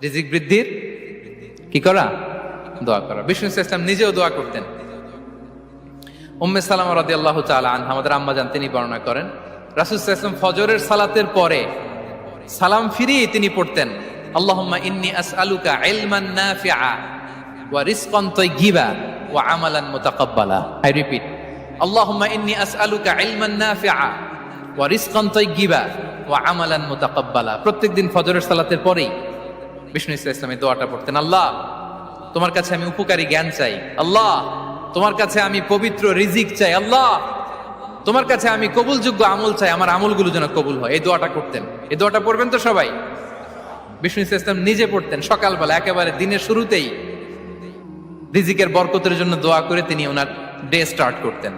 রিজিক বৃদ্ধির কি করা? দোয়া করা। বিষ্ণু ইসলাম নিজেও দোয়া করতেন। উম্মে সালামা রাদিয়াল্লাহু তাআলা আনহা, আমাদের আম্মা জান, তিনি বর্ণনা করেন রাসূল সাল্লাল্লাহু আলাইহি ওয়াসাল্লাম ফজরের সালাতের পরে সালাম ফিরিয়ে তিনি পড়তেন, আল্লাহুম্মা ইন্নী আসআলুকা ইলমান নাফিআ ওয়া রিজকান তাইয়্যিবা ওয়া আমালান মুতাকাব্বালা। আই রিপিট, আল্লাহুম্মা ইন্নী আসআলুকা ইলমান নাফিআ ওয়া রিজকান তাইয়্যিবা ওয়া আমালান মুতাকাব্বালা। প্রত্যেকদিন ফজরের সালাতের পরেই বিষ্ণু ইসলাম এই দোয়াটা পড়তেন, আল্লাহ তোমার কাছে আমি উপকারী জ্ঞান চাই, আল্লাহ তোমার কাছে আমি পবিত্র রিজিক চাই, আল্লাহ তোমার কাছে আমি কবুলযোগ্য আমল চাই, আমার আমলগুলো যেন কবুল হয়। এই দোয়াটা করতেন। এই দোয়াটা পড়বেন তো সবাই। বিষ্ণু ইসলাম নিজে পড়তেন সকালবেলা, একেবারে দিনের শুরুতেই রিজিকের বরকতের জন্য দোয়া করে তিনি ওনার ডে স্টার্ট করতেন।